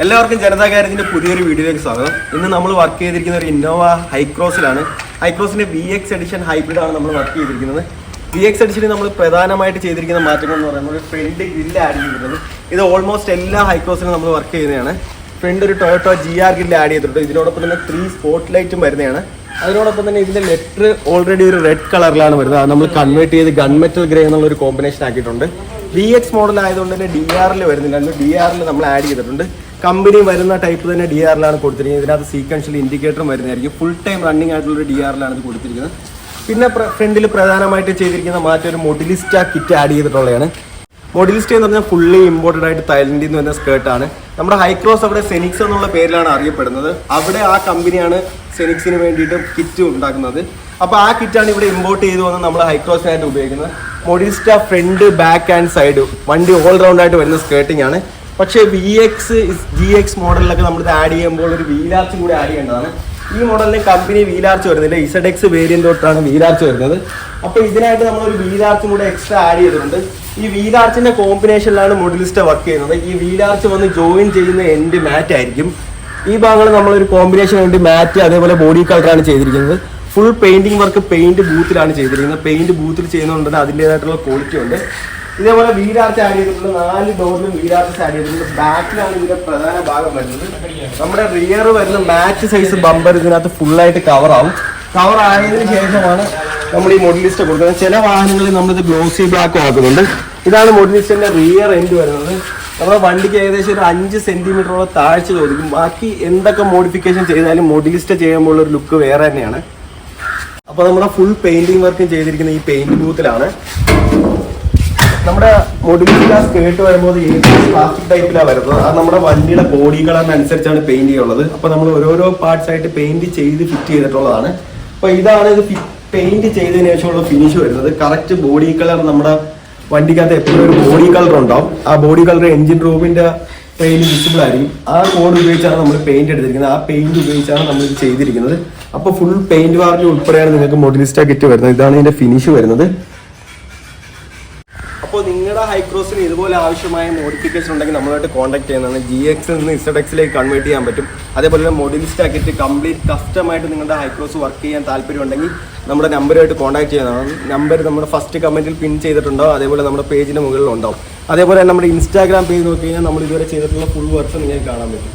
എല്ലാവർക്കും ജനതാ ഗാരേജിന്റെ പുതിയൊരു വീഡിയോയിലേക്ക് സ്വാഗതം. ഇന്ന് നമ്മൾ വർക്ക് ചെയ്തിരിക്കുന്ന ഒരു ഇന്നോവ ഹൈക്രോസിലാണ്. ഹൈക്രോസിന്റെ VX എഡിഷൻ ഹൈബ്രിഡ് ആണ് നമ്മൾ വർക്ക് ചെയ്തിരിക്കുന്നത്. VX എഡിഷനിൽ നമ്മൾ പ്രധാനമായിട്ട് ചെയ്തിരിക്കുന്ന മാറ്റങ്ങൾ എന്ന് പറയുന്നത് ഫ്രണ്ട് ഗ്രില്ല് ആഡ് ചെയ്തിരിക്കുന്നത്. ഇത് ഓൾമോസ്റ്റ് എല്ലാ ഹൈക്രോസിനും നമ്മൾ വർക്ക് ചെയ്യുന്നതാണ്. ഫ്രണ്ട് ഒരു ടൊയോട്ട GR ഗ്രില്ല് ആഡ് ചെയ്തിട്ടുണ്ട്. ഇതിനോടൊപ്പം തന്നെ 3 സ്പോട്ട് ലൈറ്റും വരുന്നതാണ്. അതിനോടൊപ്പം തന്നെ ഇതിന്റെ ലെറ്റർ ഓൾറെഡി ഒരു റെഡ് കളറിലാണ് വരുന്നത്. അത് നമ്മൾ കൺവേർട്ട് ചെയ്ത് ഗൺമെറ്റൽ ഗ്രേ എന്നുള്ള ഒരു കോമ്പിനേഷൻ ആക്കിയിട്ടുണ്ട്. VX മോഡൽ ആയതുകൊണ്ട് തന്നെ DR വരുന്നില്ല. DR നമ്മൾ ആഡ് ചെയ്തിട്ടുണ്ട്. കമ്പനി വരുന്ന ടൈപ്പ് തന്നെ DR കൊടുത്തിരിക്കുന്നത്. ഇതിനകത്ത് സീക്വൻഷ്യൽ ഇൻഡിക്കേറ്ററും വരുന്നതായിരിക്കും. ഫുൾ ടൈം റണ്ണിങ് ആയിട്ടുള്ള DR ഇത് കൊടുത്തിരിക്കുന്നത്. പിന്നെ ഫ്രണ്ടിൽ പ്രധാനമായിട്ട് ചെയ്തിരിക്കുന്ന മാറ്റം ഒരു മൊഡിലിസ്റ്റ കിറ്റ് ആഡ് ചെയ്തിട്ടുള്ളതാണ്. മൊഡിലിസ്റ്റ എന്ന് പറഞ്ഞാൽ ഫുള്ളി ഇമ്പോർട്ടഡ് ആയിട്ട് തായ്ലൻഡിൽ നിന്ന് വരുന്ന സ്കേർട്ടാണ്. നമ്മുടെ ഹൈക്രോസ് അവിടെ സെനിക്സ് എന്നുള്ള പേരിലാണ് അറിയപ്പെടുന്നത്. അവിടെ ആ കമ്പനിയാണ് സെനിക്സിന് വേണ്ടിയിട്ട് കിറ്റ് ഉണ്ടാക്കുന്നത്. അപ്പോൾ ആ കിറ്റാണ് ഇവിടെ ഇമ്പോർട്ട് ചെയ്ത് വന്ന് നമ്മൾ ഹൈക്രോസിനായിട്ട് ഉപയോഗിക്കുന്നത്. മൊഡിലിസ്റ്റ ഫ്രണ്ട്, ബാക്ക് ആൻഡ് സൈഡ് വണ്ടി ഓൾ റൗണ്ട് ആയിട്ട് വരുന്ന സ്കേർട്ടിംഗ് ആണ്. പക്ഷേ VX GX മോഡലിലൊക്കെ നമ്മളിത് ആഡ് ചെയ്യുമ്പോൾ ഒരു വീലാർച്ചും കൂടി ആഡ് ചെയ്യേണ്ടതാണ്. ഈ മോഡലിന് കമ്പനി വീലാർച്ച് വരുന്നില്ല. ZX വേരിയന്റ് തൊട്ടാണ് വീലാർച്ച് വരുന്നത്. അപ്പോൾ ഇതിനായിട്ട് നമ്മളൊരു വീലാർച്ചും കൂടെ എക്സ്ട്രാ ആഡ് ചെയ്തിട്ടുണ്ട്. ഈ വീലാർച്ചിന്റെ കോമ്പിനേഷനിലാണ് മൊഡിലിസ്റ്റ വർക്ക് ചെയ്യുന്നത്. ഈ വീലാർച്ച് വന്ന് ജോയിൻ ചെയ്യുന്ന എൻഡ് മാറ്റ് ആയിരിക്കും. ഈ ഭാഗങ്ങൾ നമ്മളൊരു കോമ്പിനേഷൻ വേണ്ടി മാറ്റ് അതേപോലെ ബോഡി കളറാണ് ചെയ്തിരിക്കുന്നത്. ഫുൾ പെയിന്റിംഗ് വർക്ക് പെയിന്റ് ബൂത്തിലാണ് ചെയ്തിരിക്കുന്നത്. പെയിന്റ് ബൂത്തിൽ ചെയ്യുന്നതുകൊണ്ട് അതിൻ്റെതായിട്ടുള്ള ക്വാളിറ്റി ഉണ്ട്. ഇതേപോലെ വീലാർച്ച് ആഡ് ചെയ്തിട്ടുണ്ട്. 4 ഡോറിലും വീലാർച്ച് ആഡ് ചെയ്തിട്ടുണ്ട്. ബാക്കിലാണ് ഇതിന്റെ പ്രധാന ഭാഗം വരുന്നത്. നമ്മുടെ റിയർ വരുന്ന മാച്ച് സൈസ് ബമ്പർ ഇതിനകത്ത് ഫുള്ളായിട്ട് കവറാവും. കവർ ആയതിനു ശേഷമാണ് നമ്മൾ ഈ മൊഡിലിസ്റ്റ കൊടുക്കുന്നത്. ചില വാഹനങ്ങളിൽ നമ്മളിത് ഗ്ലോസി ബ്ലാക്കും ആക്കുന്നുണ്ട്. ഇതാണ് മൊഡിലിസ്റ്റന്റെ റിയർ എൻഡ് വരുന്നത്. നമ്മുടെ വണ്ടിക്ക് ഏകദേശം ഒരു 5 സെന്റിമീറ്ററോളം താഴ്ച ചോദിക്കും. ബാക്കി എന്തൊക്കെ മോഡിഫിക്കേഷൻ ചെയ്താലും മൊഡിലിസ്റ്റ ചെയ്യുമ്പോൾ ഒരു ലുക്ക് വേറെ തന്നെയാണ്. അപ്പോൾ നമ്മുടെ ഫുൾ പെയിന്റിംഗ് വർക്കും ചെയ്തിരിക്കുന്ന ഈ പെയിന്റ് ബൂത്തിലാണ്. നമ്മുടെ മൊഡിലിസ്റ്റ സ്കേർട്ട് വരുമ്പോൾ പ്ലാസ്റ്റിക് ടൈപ്പിലാണ് വരുന്നത്. അത് നമ്മുടെ വണ്ടിയുടെ ബോഡി കളറിനനുസരിച്ചാണ് പെയിന്റ് ചെയ്യുള്ളത്. അപ്പോൾ നമ്മൾ ഓരോരോ പാർട്സ് ആയിട്ട് പെയിന്റ് ചെയ്ത് ഫിറ്റ് ചെയ്തിട്ടുള്ളതാണ്. അപ്പോൾ ഇതാണ് ഇത് പെയിന്റ് ചെയ്തതിനു ശേഷമുള്ള ഫിനിഷ് വരുന്നത്. കറക്റ്റ് ബോഡി കളർ നമ്മുടെ വണ്ടിക്കകത്ത് എപ്പോഴും ഒരു ബോഡി കളർ ഉണ്ടാവും. ആ ബോഡി കളർ എഞ്ചിൻ റൂമിന്റെ ട്രെയിനിൽ വിസിബിൾ ആയിരിക്കും. ആ കോഡ് ഉപയോഗിച്ചാണ് നമ്മൾ പെയിന്റ് എടുത്തിരിക്കുന്നത്. ആ പെയിന്റ് ഉപയോഗിച്ചാണ് നമ്മൾ ഇത് ചെയ്തിരിക്കുന്നത്. അപ്പോൾ ഫുൾ പെയിന്റ് വാറന്റി ഉൾപ്പെടെയാണ് നിങ്ങൾക്ക് മൊഡിലിസ്റ്റ കിറ്റ് വരുന്നത്. ഇതാണ് ഇതിന്റെ ഫിനിഷ് വരുന്നത്. അപ്പോൾ നിങ്ങളുടെ ഹൈക്രോസിന് ഇതുപോലെ ആവശ്യമായ മോഡിഫിക്കേഷൻ ഉണ്ടെങ്കിൽ നമ്മളായിട്ട് കോൺടാക്ട് ചെയ്യുന്നതാണ്. GX നിന്ന് ZX കൺവേർട്ട് ചെയ്യാൻ പറ്റും. അതേപോലെ തന്നെ മൊഡിലിസ്റ്റ കിറ്റ് കംപ്ലീറ്റ് കസ്റ്റമായിട്ട് നിങ്ങളുടെ ഹൈക്രോസ് വർക്ക് ചെയ്യാൻ താല്പര്യമുണ്ടെങ്കിൽ നമ്മുടെ നമ്പറുമായിട്ട് കോൺടാക്ട് ചെയ്യുന്നതാണ്. നമ്പർ നമ്മുടെ ഫസ്റ്റ് കമൻറ്റിൽ പിൻ ചെയ്തിട്ടുണ്ടാവും. അതേപോലെ നമ്മുടെ പേജിന് മുകളിൽ ഉണ്ടാവും. അതേപോലെ നമ്മുടെ ഇൻസ്റ്റാഗ്രാം പേജ് നോക്കി കഴിഞ്ഞാൽ നമ്മൾ ഇതുവരെ ചെയ്തിട്ടുള്ള ഫുൾ വർക്ക് നിങ്ങൾക്ക് കാണാൻ പറ്റും.